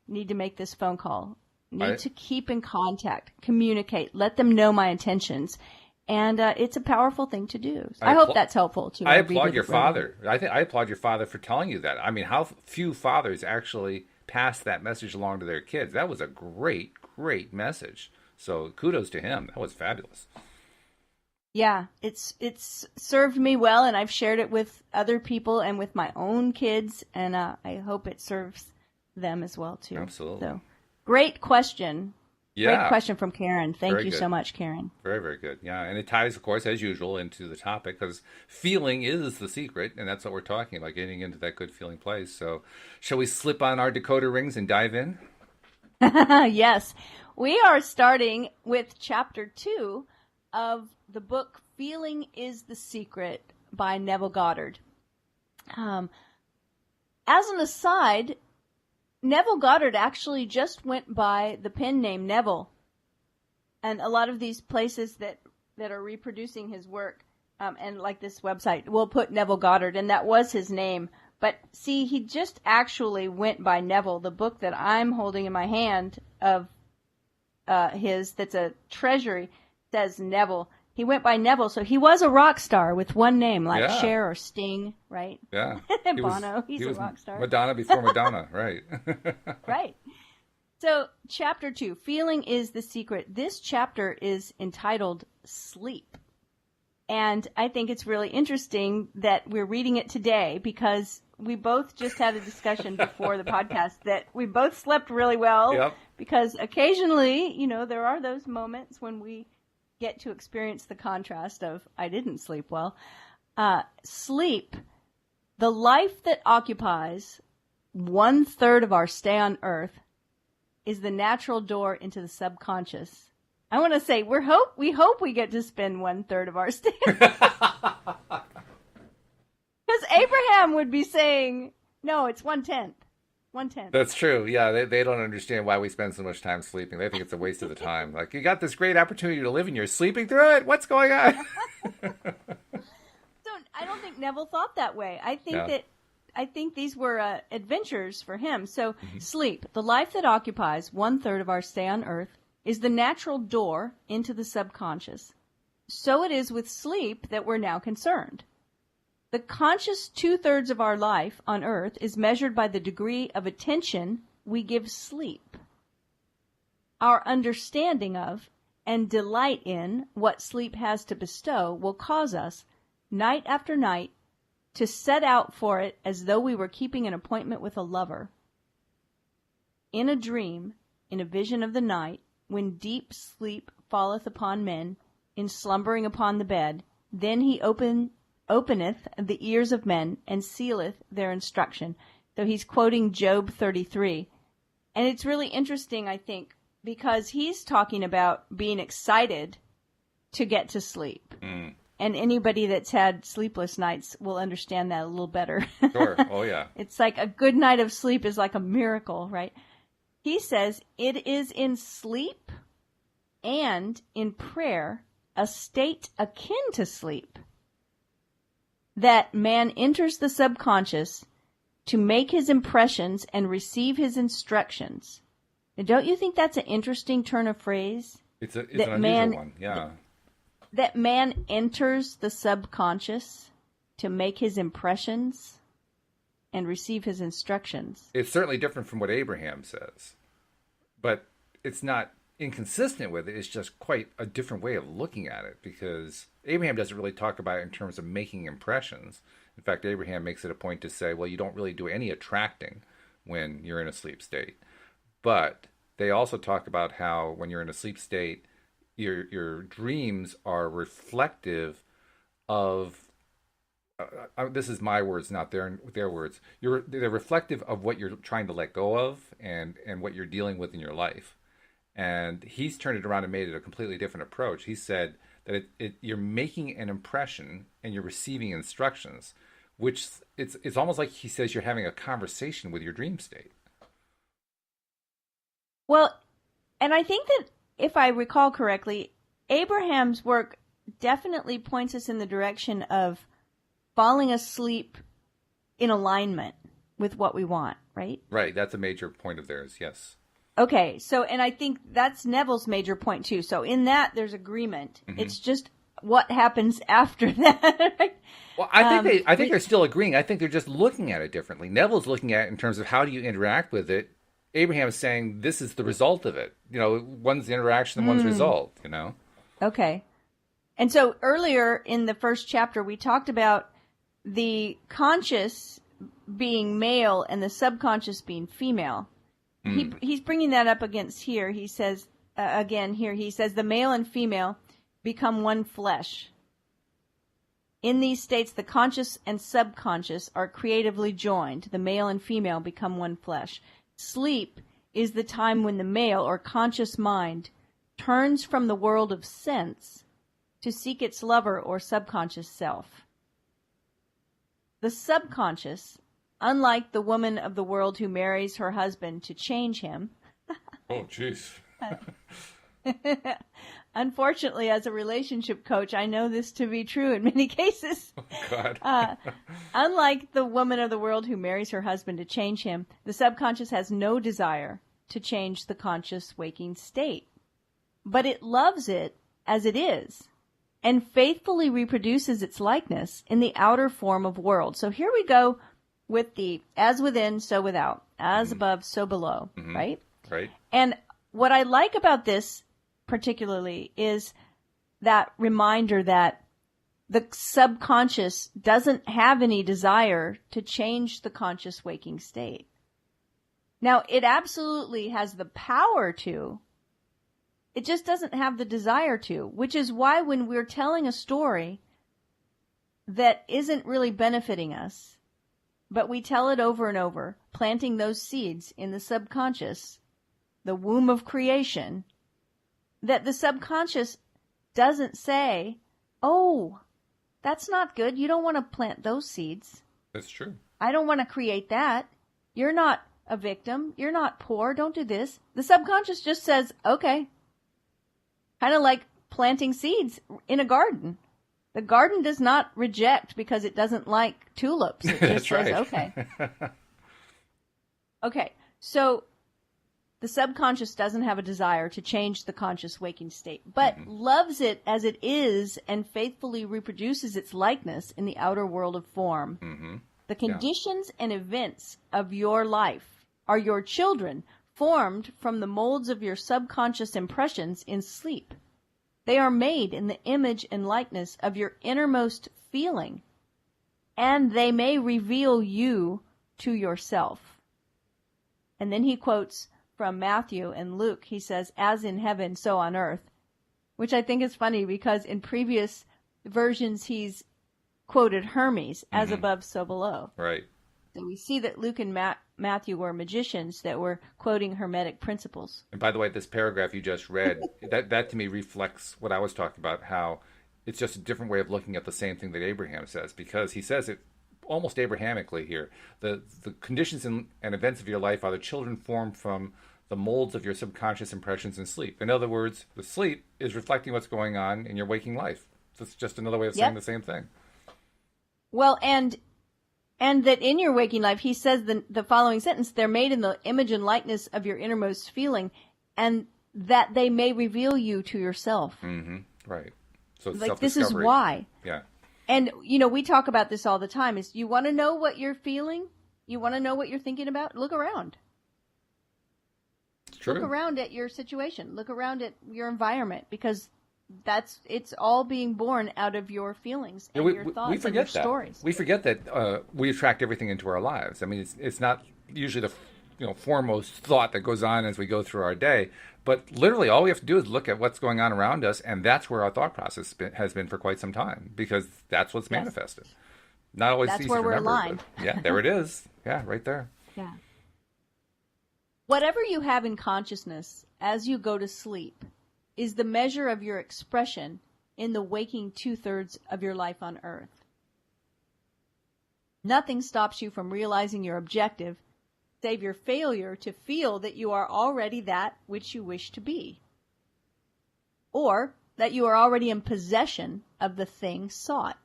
need to make this phone call. Need to keep in contact, communicate, let them know my intentions. And it's a powerful thing to do. So I hope that's helpful too. I applaud your father. I applaud your father for telling you that. I mean, how few fathers actually pass that message along to their kids. That was a great, great message. So kudos to him. That was fabulous. Yeah, it's served me well, and I've shared it with other people and with my own kids, and I hope it serves them as well too. Absolutely. So, great question. Yeah. Great question from Karen. Thank you so much, Karen. Very, very good. Yeah, and it ties, of course, as usual, into the topic, because feeling is the secret, and that's what we're talking about, getting into that good feeling place. So, shall we slip on our decoder rings and dive in? Yes. We are starting with Chapter 2 of the book Feeling is the Secret by Neville Goddard. As an aside, Neville Goddard actually just went by the pen name Neville. And a lot of these places that are reproducing his work, and like this website, will put Neville Goddard, and that was his name. But see, he just actually went by Neville. The book that I'm holding in my hand of his, that's a treasury, says Neville. He went by Neville, so he was a rock star with one name, like Cher or Sting, right? Yeah. Bono, he's a rock star. Madonna before Madonna, right. Right. So, Chapter 2, Feeling is the Secret. This chapter is entitled Sleep. And I think it's really interesting that we're reading it today because we both just had a discussion before the podcast that we both slept really well. Yep. Because occasionally, there are those moments when we get to experience the contrast of I didn't sleep well. Sleep, the life that occupies 1/3 of our stay on Earth, is the natural door into the subconscious. I want to say we hope we get to spend 1/3 of our stay. Because Abraham would be saying, no, it's 1/10. 1/10. That's true. Yeah, they don't understand why we spend so much time sleeping. They think it's a waste of the time. Like, you got this great opportunity to live and you're sleeping through it? What's going on? So I don't think Neville thought that way. Yeah. I think these were adventures for him. So sleep, the life that occupies 1/3 of our stay on Earth, is the natural door into the subconscious. So it is with sleep that we're now concerned. The conscious 2/3 of our life on Earth is measured by the degree of attention we give sleep. Our understanding of and delight in what sleep has to bestow will cause us, night after night, to set out for it as though we were keeping an appointment with a lover. In a dream, in a vision of the night, when deep sleep falleth upon men, in slumbering upon the bed, then he openeth the ears of men, and sealeth their instruction. So he's quoting Job 33. And it's really interesting, I think, because he's talking about being excited to get to sleep. Mm. And anybody that's had sleepless nights will understand that a little better. Sure. Oh, yeah. It's like a good night of sleep is like a miracle, right? He says, it is in sleep and in prayer, a state akin to sleep, that man enters the subconscious to make his impressions and receive his instructions. Now, don't you think that's an interesting turn of phrase? It's an unusual one, yeah. That man enters the subconscious to make his impressions and receive his instructions. It's certainly different from what Abraham says, but it's not inconsistent with it. It's just quite a different way of looking at it, because Abraham doesn't really talk about it in terms of making impressions. In fact, Abraham makes it a point to say, well, you don't really do any attracting when you're in a sleep state. But they also talk about how when you're in a sleep state, your dreams are reflective of this is my words, not their words. They're reflective of what you're trying to let go of and what you're dealing with in your life. And he's turned it around and made it a completely different approach. He said that you're making an impression and you're receiving instructions, which it's almost like he says you're having a conversation with your dream state. Well, and I think that if I recall correctly, Abraham's work definitely points us in the direction of falling asleep in alignment with what we want, right? Right. That's a major point of theirs. Yes. Okay. So, and I think that's Neville's major point too. So in that, there's agreement. Mm-hmm. It's just what happens after that. Right? Well, I think they're still agreeing. I think they're just looking at it differently. Neville's looking at it in terms of how do you interact with it. Abraham's saying this is the result of it. You know, one's the interaction and one's result, you know? Okay. And so earlier in the first chapter, we talked about the conscious being male and the subconscious being female. He's bringing that up against here. He says, he says, the male and female become one flesh. In these states, the conscious and subconscious are creatively joined. The male and female become one flesh. Sleep is the time when the male or conscious mind turns from the world of sense to seek its lover or subconscious self. The subconscious, unlike the woman of the world who marries her husband to change him. Oh, jeez. Unfortunately, as a relationship coach, I know this to be true in many cases. Oh, God. Unlike the woman of the world who marries her husband to change him, the subconscious has no desire to change the conscious waking state. But it loves it as it is and faithfully reproduces its likeness in the outer form of world. So here we go with the as within, so without, as above, so below, right? Right. And what I like about this particularly is that reminder that the subconscious doesn't have any desire to change the conscious waking state. Now, it absolutely has the power to. It just doesn't have the desire to, which is why when we're telling a story that isn't really benefiting us, but we tell it over and over, planting those seeds in the subconscious, the womb of creation, that the subconscious doesn't say, oh, that's not good. You don't want to plant those seeds. That's true. I don't want to create that. You're not a victim. You're not poor. Don't do this. The subconscious just says, okay. Kind of like planting seeds in a garden. The garden does not reject because it doesn't like tulips. It just says, right. okay. Okay, so the subconscious doesn't have a desire to change the conscious waking state, but loves it as it is and faithfully reproduces its likeness in the outer world of form. Mm-hmm. The conditions and events of your life are your children, formed from the molds of your subconscious impressions in sleep. They are made in the image and likeness of your innermost feeling, and they may reveal you to yourself. And then he quotes from Matthew and Luke. He says, as in heaven, so on earth, which I think is funny because in previous versions he's quoted Hermes, as above, so below. Right. So we see that Luke and Matthew were magicians that were quoting Hermetic principles. And by the way, this paragraph you just read, that to me reflects what I was talking about, how it's just a different way of looking at the same thing that Abraham says, because he says it almost Abrahamically here. The conditions and events of your life are the children formed from the molds of your subconscious impressions in sleep. In other words, the sleep is reflecting what's going on in your waking life. So it's just another way of saying the same thing. Well, and that in your waking life, he says the following sentence, they're made in the image and likeness of your innermost feeling, and that they may reveal you to yourself. Mm-hmm. Right. So it's like, this is why. Yeah. And, we talk about this all the time, is you want to know what you're feeling? You want to know what you're thinking about? Look around. It's true. Look around at your situation. Look around at your environment, because it's all being born out of your feelings and your thoughts and your stories. We forget that we attract everything into our lives. I mean, it's not usually the foremost thought that goes on as we go through our day, but literally all we have to do is look at what's going on around us, and that's where our thought process has been for quite some time, because that's what's manifested. Not always that's easy where to remember. We're aligned. Yeah, there it is. Yeah, right there. Yeah. Whatever you have in consciousness as you go to sleep is the measure of your expression in the waking 2/3 of your life on earth. Nothing stops you from realizing your objective, save your failure to feel that you are already that which you wish to be, or that you are already in possession of the thing sought.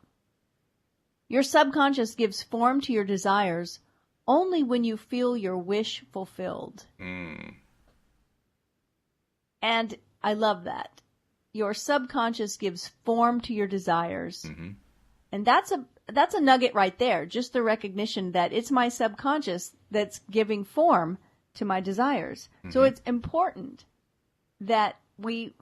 Your subconscious gives form to your desires only when you feel your wish fulfilled. And I love that. Your subconscious gives form to your desires. Mm-hmm. And that's a nugget right there. Just the recognition that it's my subconscious that's giving form to my desires. Mm-hmm. So it's important that we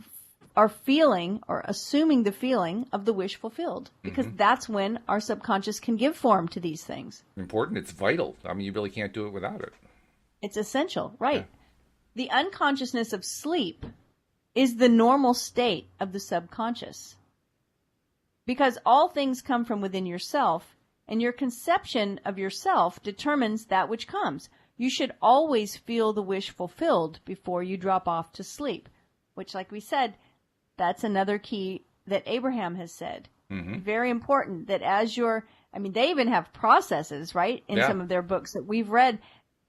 are feeling or assuming the feeling of the wish fulfilled, because that's when our subconscious can give form to these things. Important. It's vital. I mean, you really can't do it without it. It's essential, right? Yeah. The unconsciousness of sleep is the normal state of the subconscious, because all things come from within yourself, and your conception of yourself determines that which comes. You should always feel the wish fulfilled before you drop off to sleep, which, like we said, that's another key that Abraham has said. Mm-hmm. Very important that they even have processes, right, in some of their books that we've read,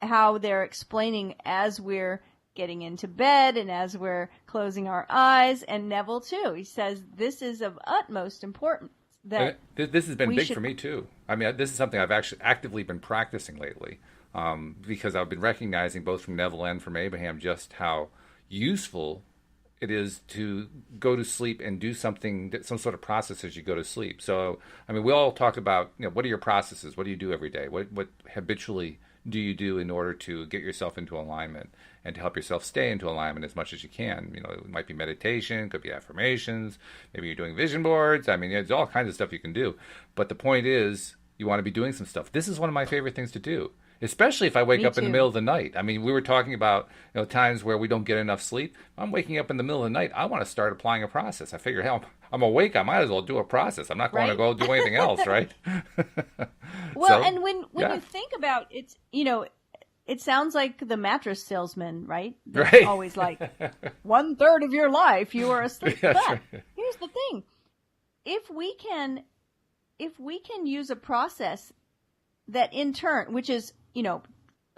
how they're explaining as we're getting into bed and as we're closing our eyes. And Neville, too, he says this is of utmost importance. That this has been big for me, too. I mean, this is something I've actually actively been practicing lately, because I've been recognizing both from Neville and from Abraham just how useful it is to go to sleep and do some sort of process as you go to sleep. So, I mean, we all talk about, what are your processes? What do you do every day? What habitually do you do in order to get yourself into alignment and to help yourself stay into alignment as much as you can? It might be meditation, could be affirmations, maybe you're doing vision boards. I mean, there's all kinds of stuff you can do. But the point is, you want to be doing some stuff. This is one of my favorite things to do, especially if I wake up in the middle of the night. I mean, we were talking about times where we don't get enough sleep. I'm waking up in the middle of the night. I want to start applying a process. I figure, hell, I'm awake. I might as well do a process. I'm not going to go do anything else, right? Well, and when you think about it, it sounds like the mattress salesman, right? That's right. Always like 1/3 of your life you are asleep. Yeah, but right. Here's the thing: if we can use a process that in turn, which is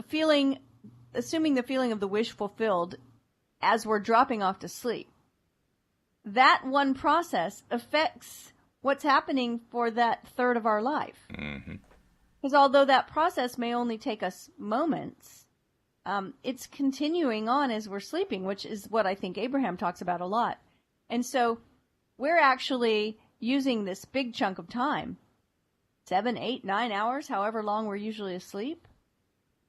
feeling assuming the feeling of the wish fulfilled as we're dropping off to sleep, that one process affects what's happening for that third of our life. Because although that process may only take us moments, it's continuing on as we're sleeping, which is what I think Abraham talks about a lot. And so we're actually using this big chunk of time, 7, 8, 9 hours, however long we're usually asleep,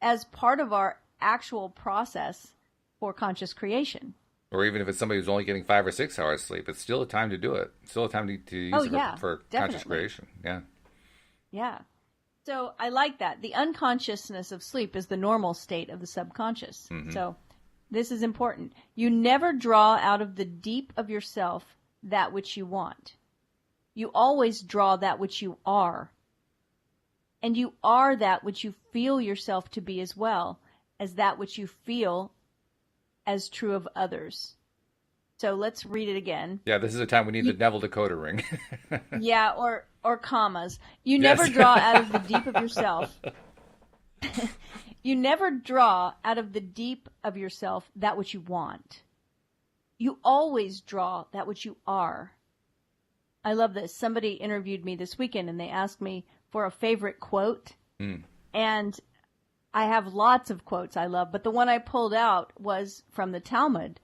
as part of our actual process for conscious creation. Or even if it's somebody who's only getting 5 or 6 hours sleep, it's still a time to do it. It's still a time to use it for conscious creation. Yeah. Yeah. So I like that. The unconsciousness of sleep is the normal state of the subconscious. So this is important. You never draw out of the deep of yourself that which you want. You always draw that which you are. And you are that which you feel yourself to be as well as that which you feel as true of others. So let's read it again. Yeah, this is a time we need the Neville decoder ring. Yeah, or commas. You never draw out of the deep of yourself. You never draw out of the deep of yourself that which you want. You always draw that which you are. I love this. Somebody interviewed me this weekend and they asked me for a favorite quote. And I have lots of quotes I love, but the one I pulled out was from the Talmud,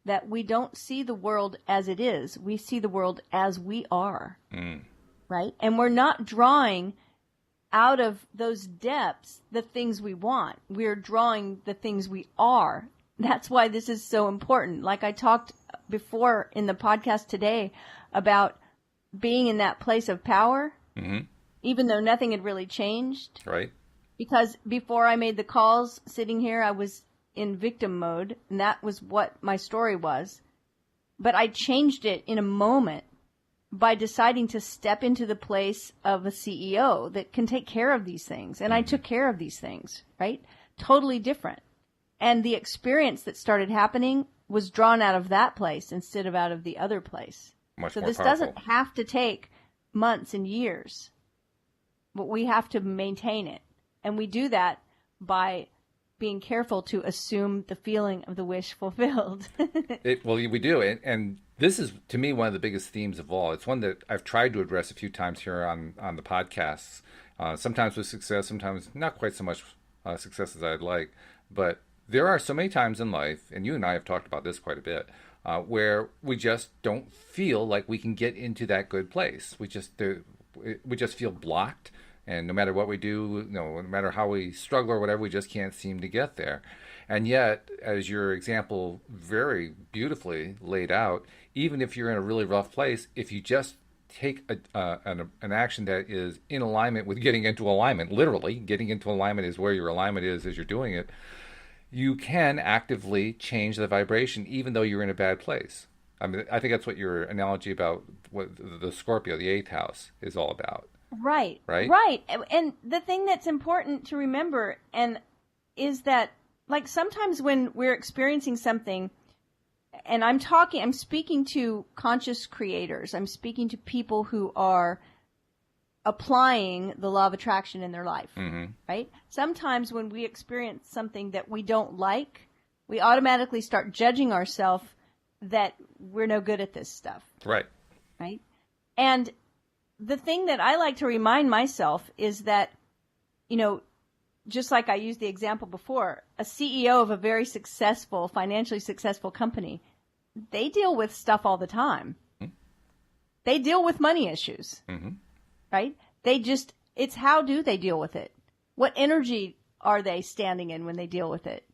that we don't see the world as it is. We see the world as we are. Right? And we're not drawing out of those depths the things we want. We're drawing the things we are. That's why this is so important. Like I talked before in the podcast today about being in that place of power, even though nothing had really changed. Right. Because before I made the calls sitting here, I was in victim mode, and that was what my story was. But I changed it in a moment by deciding to step into the place of a CEO that can take care of these things. And I took care of these things, right? Totally different. And the experience that started happening was drawn out of that place instead of out of the other place. Much so more this powerful. doesn't have to take months and years, but we have to maintain it. And we do that by being careful to assume the feeling of the wish fulfilled. Well, we do. And this is, to me, one of the biggest themes of all. It's one that I've tried to address a few times here on the podcasts, sometimes with success, sometimes not quite so much success as I'd like. But there are so many times in life, and you and I have talked about this quite a bit, where we just don't feel like we can get into that good place. We just feel blocked. And no matter what we do, no matter how we struggle or whatever, we just can't seem to get there. And yet, as your example very beautifully laid out, even if you're in a really rough place, if you just take an action that is in alignment with getting into alignment, literally, getting into alignment is where your alignment is as you're doing it, you can actively change the vibration even though you're in a bad place. I mean, I think that's what your analogy about what the Scorpio, the 8th house, is all about. Right. And the thing that's important to remember is that, like, sometimes when we're experiencing something, and I'm speaking to conscious creators, I'm speaking to people who are applying the law of attraction in their life, right? Sometimes when we experience something that we don't like, we automatically start judging ourselves that we're no good at this stuff. Right. Right? And the thing that I like to remind myself is that, just like I used the example before, a CEO of a very successful, financially successful company, they deal with stuff all the time. They deal with money issues, right? It's how do they deal with it? What energy are they standing in when they deal with it?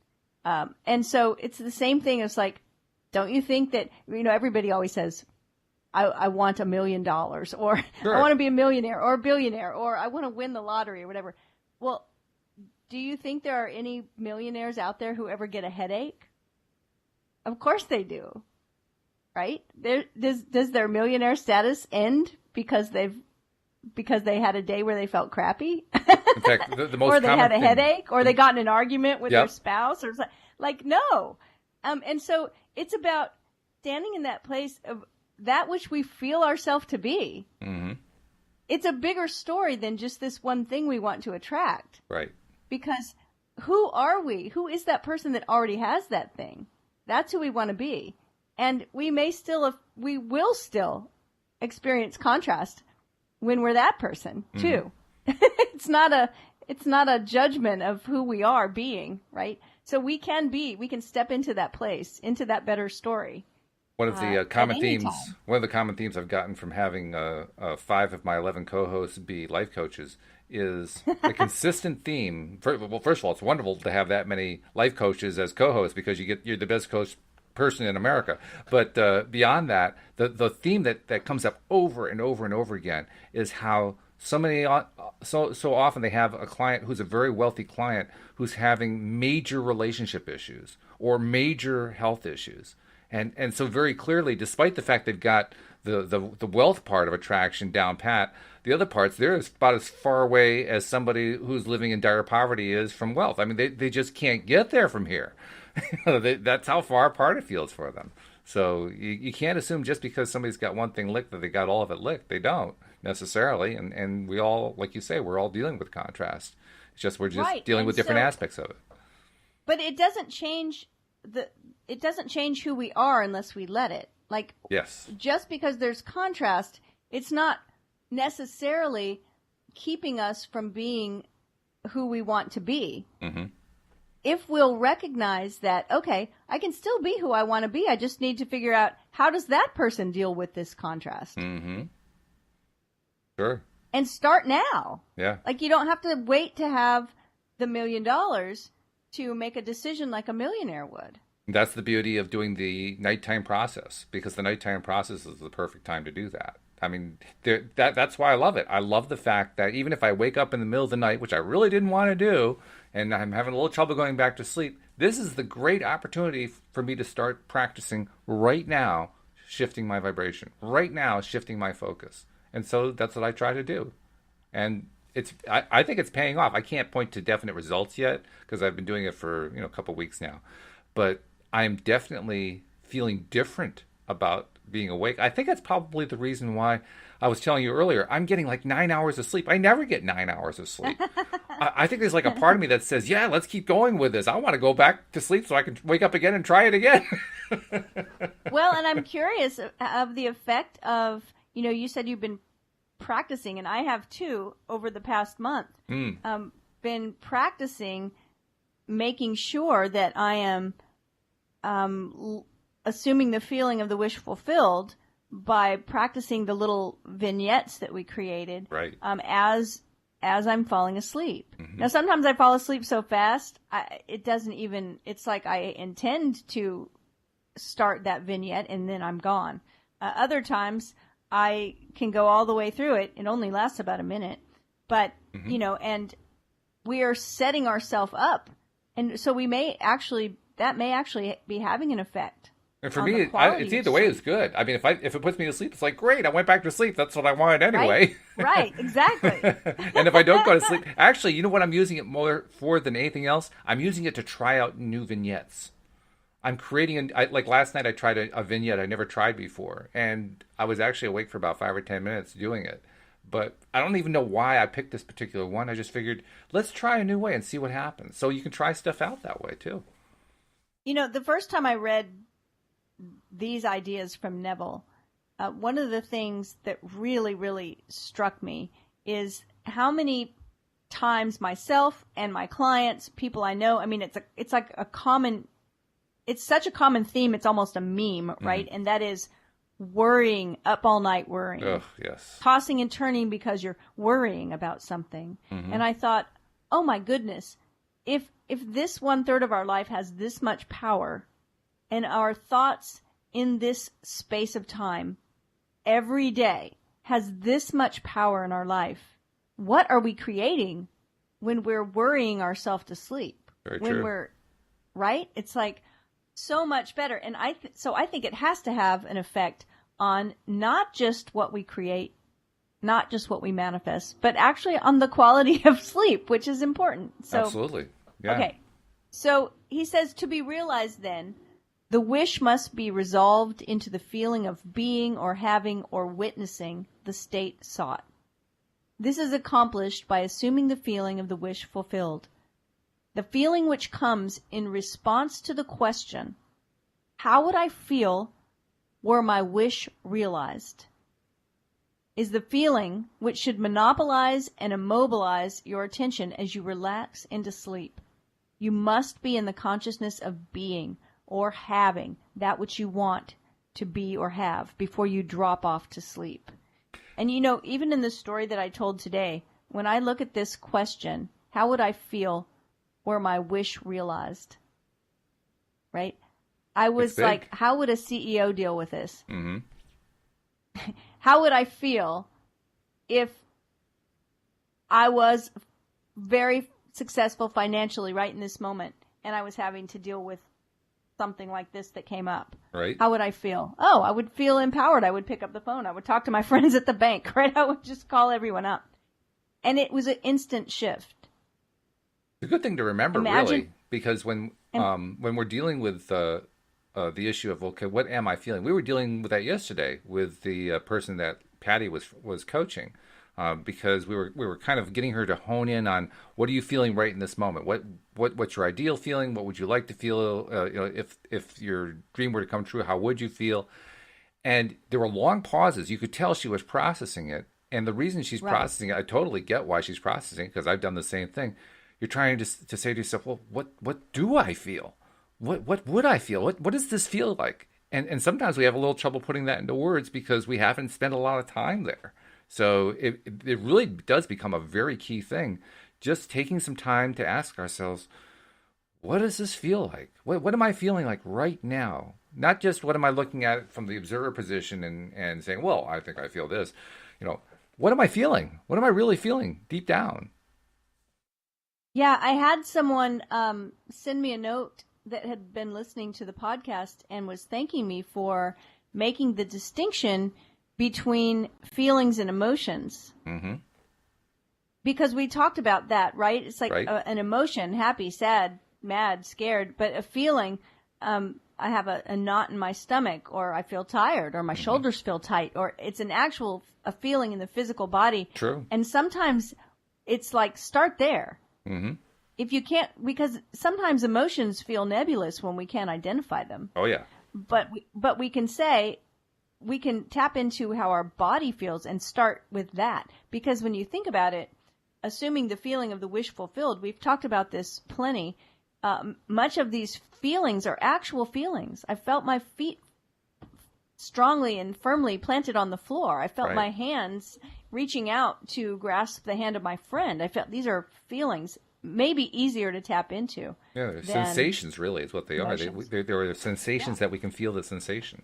And so it's the same thing as, like, don't you think that, everybody always says, I want $1 million, or Sure. I want to be a millionaire or a billionaire, or I want to win the lottery or whatever. Well, do you think there are any millionaires out there who ever get a headache? Of course they do, right? Does their millionaire status end because they had a day where they felt crappy? In fact, the most or they common had a thing, headache, or they got in an argument with Yep. their spouse, or like no. And so it's about standing in that place of that which we feel ourselves to be. It's a bigger story than just this one thing we want to attract. Right. Because who are we? Who is that person that already has that thing? That's who we want to be. And we will still experience contrast when we're that person too. It's not a judgment of who we are being, right? So we can step into that place, into that better story. One of the common themes I've gotten from having 5 of my 11 co-hosts be life coaches is the consistent theme. First of all, it's wonderful to have that many life coaches as co-hosts because you're the best coach person in America. But beyond that, the theme that comes up over and over and over again is how so often they have a client who's a very wealthy client who's having major relationship issues or major health issues. And so very clearly, despite the fact they've got the wealth part of attraction down pat, the other parts, they're about as far away as somebody who's living in dire poverty is from wealth. I mean, they just can't get there from here. That's how far apart it feels for them. So you can't assume just because somebody's got one thing licked that they got all of it licked. They don't necessarily. And we all, like you say, we're all dealing with contrast. It's just we're just dealing with different aspects of it. But it doesn't change who we are unless we let it. Like, yes. Just because there's contrast, it's not necessarily keeping us from being who we want to be. Mm-hmm. If we'll recognize that, okay, I can still be who I want to be. I just need to figure out how does that person deal with this contrast. Mm-hmm. Sure. And start now. Yeah. Like, you don't have to wait to have the $1 million to make a decision like a millionaire would. That's the beauty of doing the nighttime process, because the nighttime process is the perfect time to do that. I mean, that's why I love it. I love the fact that even if I wake up in the middle of the night, which I really didn't want to do, and I'm having a little trouble going back to sleep, this is the great opportunity for me to start practicing right now, shifting my vibration, right now, shifting my focus. And so that's what I try to do. And I think it's paying off. I can't point to definite results yet because I've been doing it for a couple of weeks now. But I'm definitely feeling different about being awake. I think that's probably the reason why I was telling you earlier, I'm getting like 9 hours of sleep. I never get 9 hours of sleep. I think there's like a part of me that says, yeah, let's keep going with this. I want to go back to sleep so I can wake up again and try it again. Well, and I'm curious of the effect of, you said you've been practicing, and I have too, over the past month, been practicing making sure that I am assuming the feeling of the wish fulfilled by practicing the little vignettes that we created, right. As I'm falling asleep. Mm-hmm. Now, sometimes I fall asleep so fast, it's like I intend to start that vignette and then I'm gone. Other times I can go all the way through it. It only lasts about a minute, but, and we are setting ourselves up. And so that may actually be having an effect. And for me, it's either way is good. I mean, if it puts me to sleep, it's like, great, I went back to sleep. That's what I wanted anyway. Right, exactly. And if I don't go to sleep, actually, you know what I'm using it more for than anything else? I'm using it to try out new vignettes. I'm creating, like last night I tried a vignette I never tried before. And I was actually awake for about 5 or 10 minutes doing it. But I don't even know why I picked this particular one. I just figured, let's try a new way and see what happens. So you can try stuff out that way, too. The first time I read these ideas from Neville, one of the things that really, really struck me is how many times myself and my clients, people I know, I mean, it's such a common theme, it's almost a meme, right? And that is worrying, up all night worrying. Ugh, yes. Tossing and turning because you're worrying about something. Mm-hmm. And I thought, oh my goodness, if this 1/3 of our life has this much power, and our thoughts in this space of time every day has this much power in our life, what are we creating when we're worrying ourselves to sleep? Very when true. We're right? It's like so much better. And I think it has to have an effect on not just what we create, not just what we manifest, but actually on the quality of sleep, which is important. So, absolutely. Yeah. Okay. So he says, to be realized then, the wish must be resolved into the feeling of being or having or witnessing the state sought. This is accomplished by assuming the feeling of the wish fulfilled. The feeling which comes in response to the question, how would I feel were my wish realized, is the feeling which should monopolize and immobilize your attention as you relax into sleep. You must be in the consciousness of being or having that which you want to be or have before you drop off to sleep. And you know, even in the story that I told today, when I look at this question, how would I feel were my wish realized? Right? I was like, how would a CEO deal with this? Mm-hmm. How would I feel if I was very successful financially right in this moment and I was having to deal with something like this that came up? Right. How would I feel? Oh, I would feel empowered. I would pick up the phone. I would talk to my friends at the bank, right? I would just call everyone up. And it was an instant shift. It's a good thing to remember, really, because when we're dealing with the issue of, okay, what am I feeling? We were dealing with that yesterday with the person that Patty was coaching, because we were kind of getting her to hone in on, what are you feeling right in this moment? What's your ideal feeling? What would you like to feel? If your dream were to come true, how would you feel? And there were long pauses. You could tell she was processing it, and the reason she's processing it, I totally get why she's processing it, because I've done the same thing. You're trying to say to yourself, well, what do I feel? What would I feel? What does this feel like? And sometimes we have a little trouble putting that into words because we haven't spent a lot of time there. So it really does become a very key thing. Just taking some time to ask ourselves, what does this feel like? What am I feeling like right now? Not just what am I looking at from the observer position and saying, well, I think I feel this. What am I feeling? What am I really feeling deep down? Yeah, I had someone send me a note that had been listening to the podcast and was thanking me for making the distinction between feelings and emotions. Mm-hmm. Because we talked about that, right? It's like an emotion, happy, sad, mad, scared, but a feeling, I have a knot in my stomach, or I feel tired, or my shoulders feel tight, or it's a feeling in the physical body. True. And sometimes it's like, start there. Mm-hmm. If you can't, because sometimes emotions feel nebulous when we can't identify them. Oh, yeah. But we can tap into how our body feels and start with that. Because when you think about it, assuming the feeling of the wish fulfilled, we've talked about this plenty, much of these feelings are actual feelings. I felt my feet strongly and firmly planted on the floor. I felt my hands reaching out to grasp the hand of my friend. I felt these are feelings maybe easier to tap into. Yeah, they're sensations, really, is what they emotions. are. There are sensations that we can feel the sensation.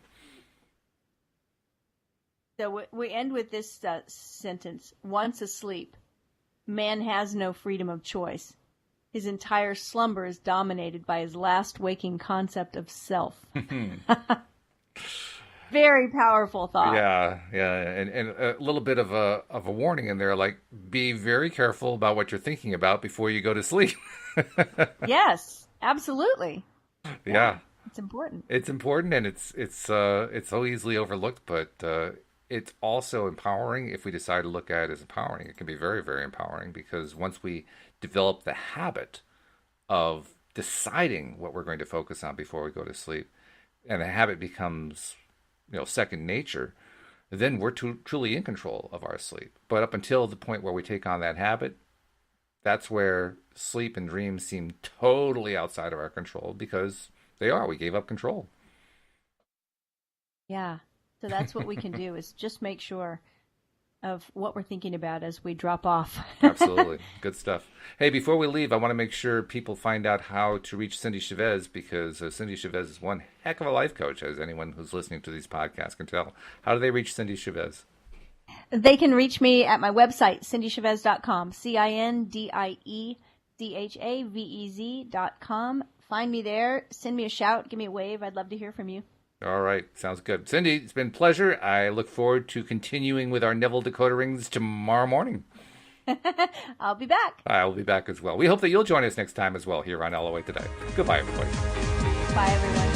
So we end with this sentence. Once asleep, man has no freedom of choice. His entire slumber is dominated by his last waking concept of self. Very powerful thought. Yeah, and a little bit of a warning in there, like, be very careful about what you're thinking about before you go to sleep. Yes, absolutely. Yeah, it's important. It's important, and it's so easily overlooked, but it's also empowering if we decide to look at it as empowering. It can be very, very empowering, because once we develop the habit of deciding what we're going to focus on before we go to sleep, and the habit becomes second nature, then we're truly in control of our sleep. But up until the point where we take on that habit, that's where sleep and dreams seem totally outside of our control, because they are. We gave up control. Yeah. So that's what we can do, is just make sure of what we're thinking about as we drop off. Absolutely. Good stuff. Hey, before we leave, I want to make sure people find out how to reach Cindie Chavez, because Cindie Chavez is one heck of a life coach, as anyone who's listening to these podcasts can tell. How do they reach Cindie Chavez? They can reach me at my website, cindiechavez.com, CINDIECHAVEZ.com. Find me there. Send me a shout. Give me a wave. I'd love to hear from you. All right. Sounds good. Cindie, it's been a pleasure. I look forward to continuing with our Neville Decoder rings tomorrow morning. I'll be back. I'll be back as well. We hope that you'll join us next time as well here on LOA Today. Goodbye, everybody. Bye, everyone.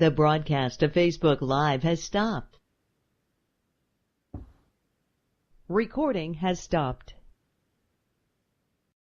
The broadcast of Facebook Live has stopped. Recording has stopped.